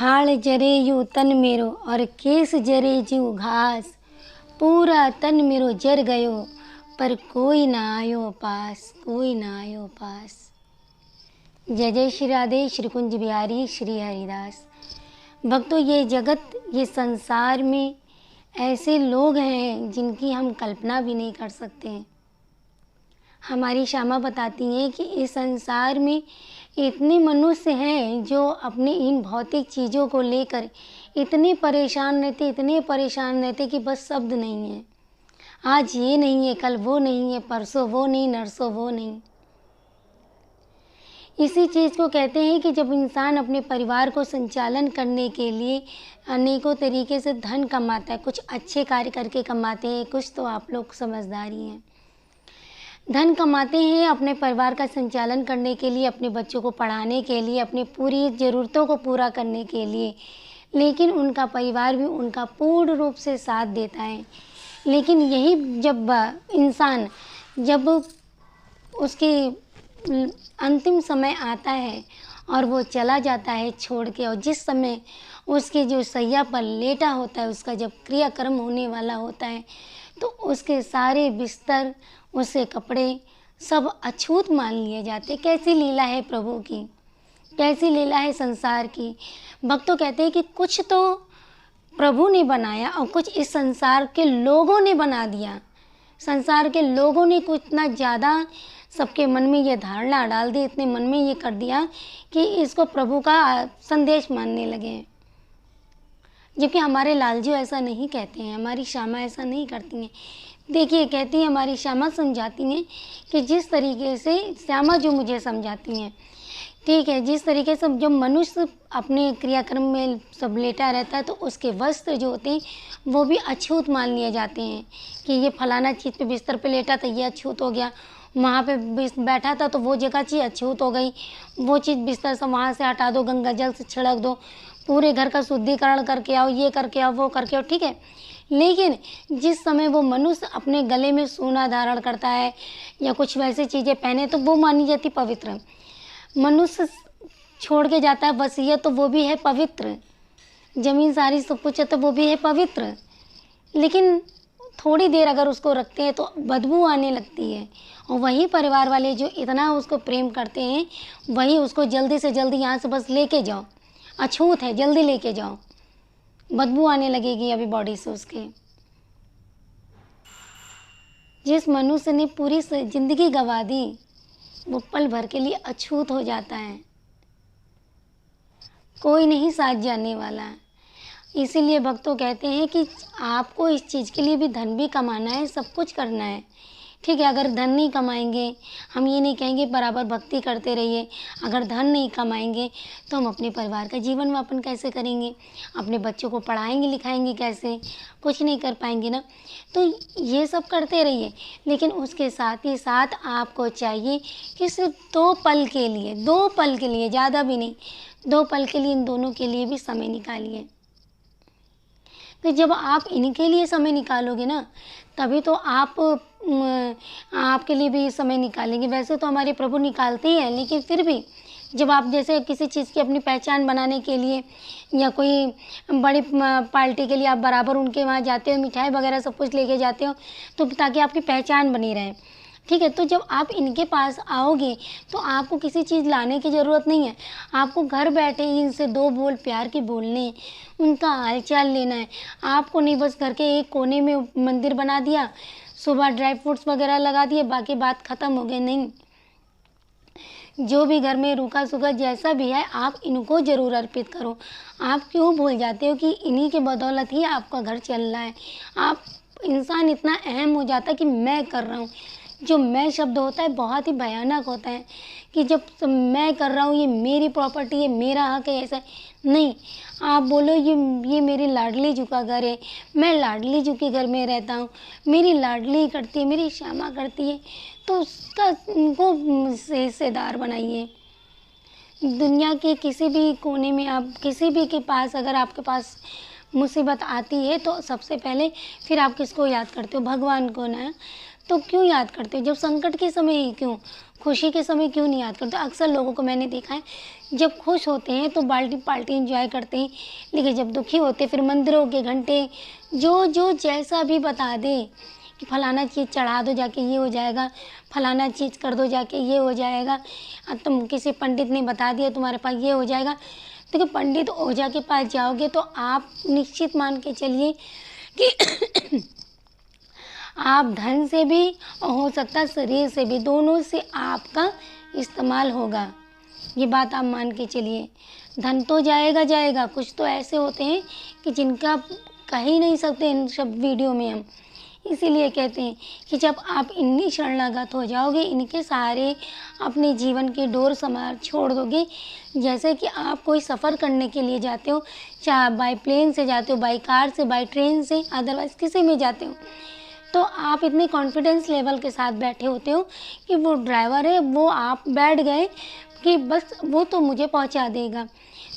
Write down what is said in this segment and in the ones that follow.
हाड़ जरे यू तन मेरो और केस जरे जू घास, पूरा तन मेरो जर गयो पर कोई ना आयो पास, कोई ना आयो पास। जय जय श्री राधे, श्री कुंज बिहारी, श्री हरिदास। भक्तों, ये जगत, ये संसार में ऐसे लोग हैं जिनकी हम कल्पना भी नहीं कर सकते हैं। हमारी श्यामा बताती हैं कि इस संसार में इतने मनुष्य हैं जो अपने इन भौतिक चीज़ों को लेकर इतने परेशान रहते कि बस शब्द नहीं है। आज ये नहीं है, कल वो नहीं है, परसों वो नहीं, नरसों वो नहीं। इसी चीज़ को कहते हैं कि जब इंसान अपने परिवार को संचालन करने के लिए अनेकों तरीके से धन कमाता है, कुछ अच्छे कार्य करके कमाते हैं, कुछ तो आप लोग समझदार ही हैं, धन कमाते हैं अपने परिवार का संचालन करने के लिए, अपने बच्चों को पढ़ाने के लिए, अपनी पूरी ज़रूरतों को पूरा करने के लिए, लेकिन उनका परिवार भी उनका पूर्ण रूप से साथ देता है। लेकिन यही जब इंसान जब उसके अंतिम समय आता है और वो चला जाता है छोड़ के, और जिस समय उसके जो सैया पर लेटा होता है, उसका जब क्रियाक्रम होने वाला होता है, तो उसके सारे बिस्तर, उसके कपड़े सब अछूत मान लिए जाते। कैसी लीला है प्रभु की, कैसी लीला है संसार की। भक्तों कहते हैं कि कुछ तो प्रभु ने बनाया और कुछ इस संसार के लोगों ने बना दिया। संसार के लोगों ने कुछ इतना ज़्यादा सबके मन में ये धारणा डाल दी, इतने मन में ये कर दिया कि इसको प्रभु का संदेश मानने लगे। जबकि हमारे लालजू ऐसा नहीं कहते हैं, हमारी श्यामा ऐसा नहीं करती हैं। देखिए, कहती हैं हमारी श्यामा, समझाती हैं कि जिस तरीके से श्यामा जो मुझे समझाती हैं, ठीक है, जिस तरीके से जब मनुष्य अपने क्रियाक्रम में सब लेटा रहता है तो उसके वस्त्र जो होते हैं वो भी अछूत मान लिए जाते हैं कि ये फलाना चीज़ पे बिस्तर पे लेटा था, ये अछूत हो गया, वहाँ पे बैठा था तो वो जगह चीज़ अछूत हो गई, वो चीज़ बिस्तर से वहाँ से हटा दो, गंगा जल से छिड़क दो, पूरे घर का शुद्धिकरण करके आओ, ये करके आओ, वो करके आओ, ठीक है। लेकिन जिस समय वो मनुष्य अपने गले में सोना धारण करता है या कुछ वैसी चीज़ें पहने तो वो मानी जाती पवित्र। मनुष्य छोड़ के जाता है वसीयत तो वो भी है पवित्र, ज़मीन सारी सब कुछ है तो वो भी है पवित्र। लेकिन थोड़ी देर अगर उसको रखते हैं तो बदबू आने लगती है, और वही परिवार वाले जो इतना उसको प्रेम करते हैं वही उसको जल्दी से जल्दी यहाँ से बस लेके जाओ, अछूत है, जल्दी लेके जाओ, बदबू आने लगेगी अभी बॉडी से उसके। जिस मनुष्य ने पूरी जिंदगी गंवा दी वो पल भर के लिए अछूत हो जाता है, कोई नहीं साथ जाने वाला। इसीलिए भक्तों कहते हैं कि आपको इस चीज़ के लिए भी धन भी कमाना है, सब कुछ करना है, ठीक है। अगर धन नहीं कमाएंगे, हम ये नहीं कहेंगे बराबर भक्ति करते रहिए, अगर धन नहीं कमाएंगे तो हम अपने परिवार का जीवन यापन कैसे करेंगे, अपने बच्चों को पढ़ाएंगे लिखाएंगे कैसे, कुछ नहीं कर पाएंगे ना। तो ये सब करते रहिए, लेकिन उसके साथ ही साथ आपको चाहिए कि सिर्फ 2 पल के लिए, 2 पल के लिए, ज़्यादा भी नहीं, 2 पल के लिए इन दोनों के लिए भी समय निकालिए। तो जब आप इनके लिए समय निकालोगे ना, तभी तो आपके लिए भी समय निकालेंगे। वैसे तो हमारे प्रभु निकालते ही हैं, लेकिन फिर भी जब आप जैसे किसी चीज़ की अपनी पहचान बनाने के लिए या कोई बड़ी पार्टी के लिए आप बराबर उनके वहाँ जाते हो, मिठाई वगैरह सब कुछ लेके जाते हो, तो ताकि आपकी पहचान बनी रहे, ठीक है। तो जब आप इनके पास आओगे तो आपको किसी चीज़ लाने की ज़रूरत नहीं है, आपको घर बैठे ही इनसे 2 बोल प्यार के बोलने, उनका हालचाल लेना है। आपको नहीं बस घर के एक कोने में मंदिर बना दिया, सुबह ड्राई फ्रूट्स वगैरह लगा दिए, बाकी बात ख़त्म हो गई, नहीं। जो भी घर में रूखा सूखा जैसा भी है आप इनको ज़रूर अर्पित करो। आप क्यों भूल जाते हो कि इन्हीं के बदौलत ही आपका घर चल रहा है। आप इंसान इतना अहम हो जाता है कि मैं कर रहा हूँ। जो मैं शब्द होता है बहुत ही भयानक होता है कि जब मैं कर रहा हूँ, ये मेरी प्रॉपर्टी है, मेरा हक है, ऐसा नहीं। आप बोलो ये मेरी लाडली जू का घर है, मैं लाडली जू के घर में रहता हूँ, मेरी लाडली करती है, मेरी श्यामा करती है, तो उसका उनको हिस्सेदार बनाइए। दुनिया के किसी भी कोने में आप किसी भी के पास अगर आपके पास मुसीबत आती है तो सबसे पहले फिर आप किसको याद करते हो? भगवान को ना। तो क्यों याद करते हो? जब संकट के समय ही क्यों, खुशी के समय क्यों नहीं याद करते? अक्सर लोगों को मैंने देखा है, जब खुश होते हैं तो बाल्टी-पाल्टी एन्जॉय करते हैं, लेकिन जब दुखी होते हैं फिर मंदिरों के घंटे जो जैसा भी बता दे कि फलाना चीज़ चढ़ा दो जाके ये हो जाएगा, फलाना चीज़ कर दो जाके ये हो जाएगा, तुम किसी पंडित ने बता दिया तुम्हारे पास ये हो जाएगा। देखिए पंडित ओझा के पास जाओगे तो आप निश्चित मान के चलिए कि आप धन से भी और हो सकता है शरीर से भी, दोनों से आपका इस्तेमाल होगा। ये बात आप मान के चलिए। धन तो जाएगा जाएगा, कुछ तो ऐसे होते हैं कि जिनका कह ही नहीं सकते इन सब वीडियो में हम। इसीलिए कहते हैं कि जब आप इन्हीं शरणागत हो जाओगे, इनके सहारे अपने जीवन की डोर संभाल छोड़ दोगे, जैसे कि आप कोई सफ़र करने के लिए जाते हो, चाहे बाय प्लेन से जाते हो, बाय कार से, बाय ट्रेन से, अदरवाइज़ किसी में जाते हो, तो आप इतने कॉन्फिडेंस लेवल के साथ बैठे होते हो कि वो ड्राइवर है, वो आप बैठ गए कि बस वो तो मुझे पहुंचा देगा।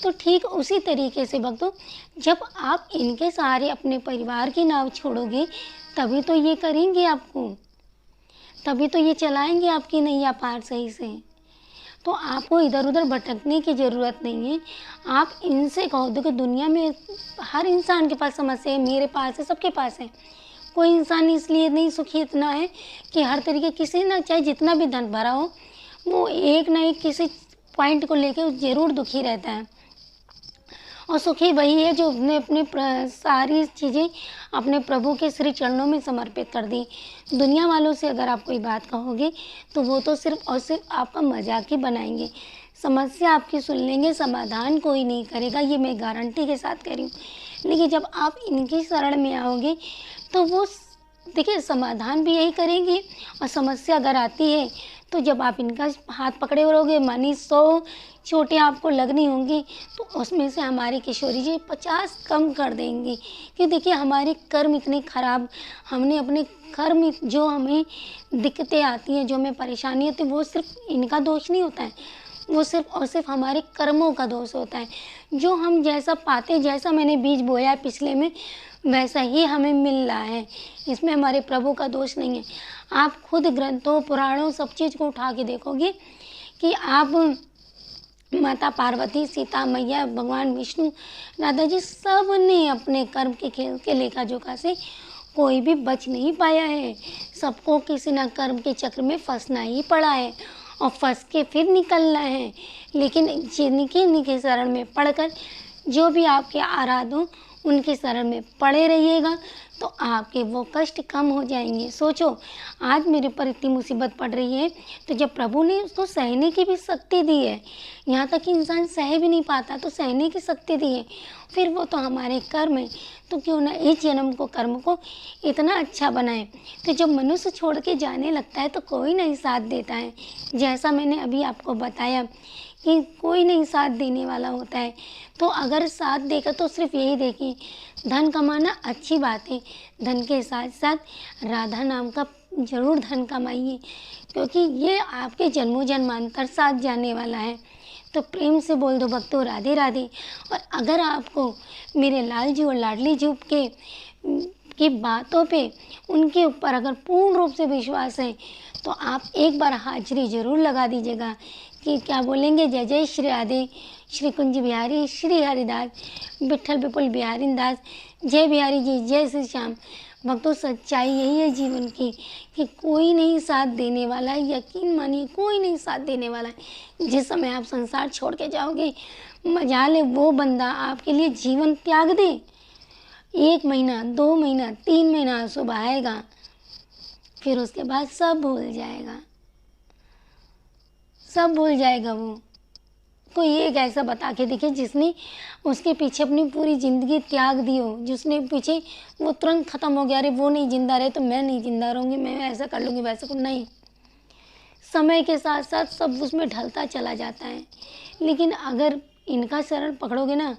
तो ठीक उसी तरीके से भक्तों, जब आप इनके सहारे अपने परिवार की नाव छोड़ोगे, तभी तो ये करेंगे आपको, तभी तो ये चलाएंगे आपकी नैया पार सही से। तो आपको इधर-उधर भटकने की ज़रूरत नहीं है। आप इनसे कहो, देखो दुनिया में हर इंसान के पास समस्या है, मेरे पास है, सबके पास है। कोई इंसान इसलिए नहीं सुखी इतना है कि हर तरीके किसी ना, चाहे जितना भी धन भरा हो, वो एक ना एक किसी पॉइंट को लेके ज़रूर दुखी रहता है। और सुखी वही है जो उसने अपने सारी चीज़ें अपने प्रभु के श्री चरणों में समर्पित कर दी। दुनिया वालों से अगर आप कोई बात कहोगे तो वो तो सिर्फ़ और सिर्फ़ आपका मजाक ही बनाएंगे। समस्या आपकी सुन लेंगे, समाधान कोई नहीं करेगा, ये मैं गारंटी के साथ कह रही हूँ। लेकिन जब आप इनकी शरण में आओगे तो वो देखिए समाधान भी यही करेंगे। और समस्या अगर आती है तो जब आप इनका हाथ पकड़े रहोगे, मानी 100 चोटें आपको लगनी होंगी, तो उसमें से हमारी किशोरी जी 50 कम कर देंगी। कि देखिए हमारे कर्म इतने खराब, हमने अपने कर्म, जो हमें दिक्कतें आती हैं, जो हमें परेशानी होती है, वो सिर्फ इनका दोष नहीं होता है, वो सिर्फ और सिर्फ हमारे कर्मों का दोष होता है। जो हम जैसा पाते, जैसा मैंने बीज बोया है पिछले में, वैसा ही हमें मिल रहा है। इसमें हमारे प्रभु का दोष नहीं है। आप खुद ग्रंथों, पुराणों, सब चीज़ को उठा के देखोगे कि आप माता पार्वती, सीता मैया, भगवान विष्णु, राधा जी, सब ने अपने कर्म के खेल के लेखा जोखा से कोई भी बच नहीं पाया है। सबको किसी न कर्म के चक्र में फंसना ही पड़ा है और फंस के फिर निकलना है। लेकिन जिनके शरण में पढ़कर जो भी आपके आराध हो, उनके शरण में पड़े रहिएगा तो आपके वो कष्ट कम हो जाएंगे। सोचो, आज मेरे पर इतनी मुसीबत पड़ रही है, तो जब प्रभु ने उसको सहने की भी शक्ति दी है, यहाँ तक कि इंसान सह भी नहीं पाता तो सहने की शक्ति दी है, फिर वो तो हमारे कर्म है। तो क्यों ना इस जन्म को, कर्म को इतना अच्छा बनाए। तो जब मनुष्य छोड़ के जाने लगता है तो कोई नहीं साथ देता है। जैसा मैंने अभी आपको बताया कि कोई नहीं साथ देने वाला होता है। तो अगर साथ देगा तो सिर्फ यही देखिए, धन कमाना अच्छी बात है, धन के साथ साथ राधा नाम का ज़रूर धन कमाइए, क्योंकि ये आपके जन्मों जन्मांतर साथ जाने वाला है। तो प्रेम से बोल दो भक्तों, राधे राधे। और अगर आपको मेरे लाल जी और लाडली जी की बातों पे, उनके ऊपर अगर पूर्ण रूप से विश्वास है तो आप एक बार हाजिरी ज़रूर लगा दीजिएगा कि क्या बोलेंगे, जय जय श्री राधे, श्री कुंज बिहारी, श्री हरिदास, विट्ठल विपुल बिहारी दास, जय बिहारी जी, जय श्री श्याम। भक्तों, सच्चाई यही है जीवन की कि कोई नहीं साथ देने वाला है। यकीन मानिए, कोई नहीं साथ देने वाला है। जिस समय आप संसार छोड़ के जाओगे, मजाल है वो बंदा आपके लिए जीवन त्याग दे। 1 महीना, 2 महीना, 3 महीना आंसू बहाएगा, फिर उसके बाद सब भूल जाएगा, सब भूल जाएगा। वो कोई एक ऐसा बता के देखिए जिसने उसके पीछे अपनी पूरी ज़िंदगी त्याग दी हो, जिसने पीछे वो तुरंत ख़त्म हो गया, अरे वो नहीं जिंदा रहे तो मैं नहीं जिंदा रहूँगी, मैं ऐसा कर लूँगी, वैसा कर, नहीं। समय के साथ साथ सब उसमें ढलता चला जाता है। लेकिन अगर इनका शरण पकड़ोगे ना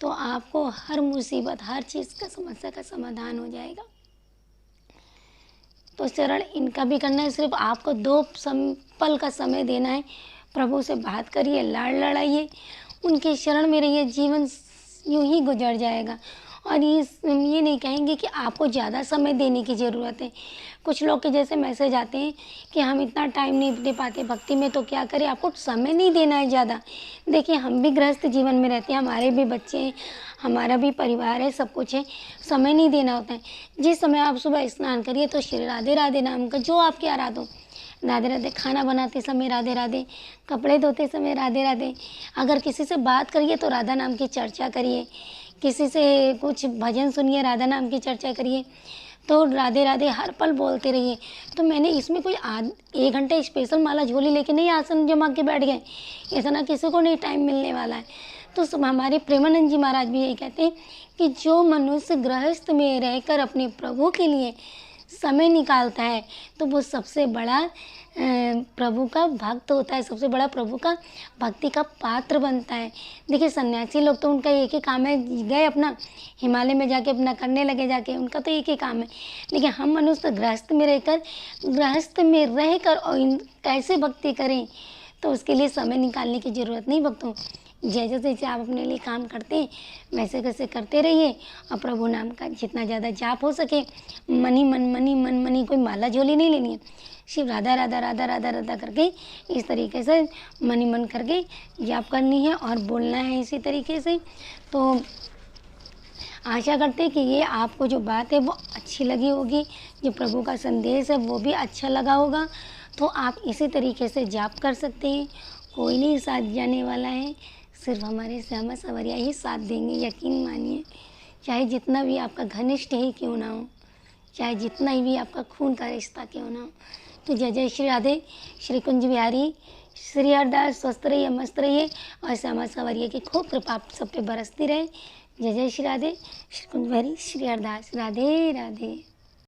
तो आपको हर मुसीबत, हर चीज़ का, समस्या का समाधान हो जाएगा। तो शरण इनका भी करना है, सिर्फ आपको 2 पल का समय देना है। प्रभु से बात करिए, लाड़ लड़ाइए, उनके शरण में रहिए, जीवन यूं ही गुजर जाएगा। और ये नहीं कहेंगे कि आपको ज़्यादा समय देने की ज़रूरत है। कुछ लोग के जैसे मैसेज आते हैं कि हम इतना टाइम नहीं दे पाते भक्ति में, तो क्या करें, आपको समय नहीं देना है ज़्यादा। देखिए, हम भी गृहस्थ जीवन में रहते हैं, हमारे भी बच्चे हैं, हमारा भी परिवार है, सब कुछ है, समय नहीं देना होता है। जिस समय आप सुबह स्नान करिए तो श्री राधे राधे नाम का जो आपकी आराध हो, राधे राधे, खाना बनाते समय राधे राधे, कपड़े धोते समय राधे राधे, अगर किसी से बात करिए तो राधा नाम की चर्चा करिए, किसी से कुछ भजन सुनिए, राधा नाम की चर्चा करिए, तो राधे राधे हर पल बोलते रहिए। तो मैंने इसमें कोई 1 घंटे स्पेशल माला झोली लेके नहीं आसन जमा के बैठ गए, इतना किसी को नहीं टाइम मिलने वाला है। तो सब हमारे प्रेमानंद जी महाराज भी यही कहते हैं कि जो मनुष्य गृहस्थ में रहकर अपने प्रभु के लिए समय निकालता है तो वो सबसे बड़ा प्रभु का भक्त होता है, सबसे बड़ा प्रभु का भक्ति का पात्र बनता है। देखिए, सन्यासी लोग तो उनका एक ही काम है, गए अपना हिमालय में जाके अपना करने लगे जाके, उनका तो एक ही काम है। लेकिन हम मनुष्य गृहस्थ में रहकर और कैसे भक्ति करें, तो उसके लिए समय निकालने की ज़रूरत नहीं भक्तों। जैसे जैसे आप अपने लिए काम करते हैं वैसे वैसे करते रहिए और प्रभु नाम का जितना ज़्यादा जाप हो सके, मन मनी कोई माला झोली नहीं लेनी है, सिर्फ राधा राधा राधा राधा राधा करके इस तरीके से मन करके जाप करनी है और बोलना है इसी तरीके से। तो आशा करते हैं कि ये आपको जो बात है वो अच्छी लगी होगी, जो प्रभु का संदेश है वो भी अच्छा लगा होगा। तो आप इसी तरीके से जाप कर सकते हैं, कोई नहीं साथ जाने वाला है, सिर्फ हमारे श्यामा सवरिया ही साथ देंगे, यकीन मानिए। चाहे जितना भी आपका घनिष्ठ ही क्यों ना हो, चाहे जितना ही भी आपका खून का रिश्ता क्यों ना हो। तो जय जय श्री राधे, श्री कुंज बिहारी, श्री हरदास, स्वस्थ रहिए, मस्त रहिए और श्यामा सवरिया की खूब कृपा आप सब पे बरसती रहे। जय जय श्री राधे, श्री कुंज बिहारी, श्री हरदास, राधे राधे।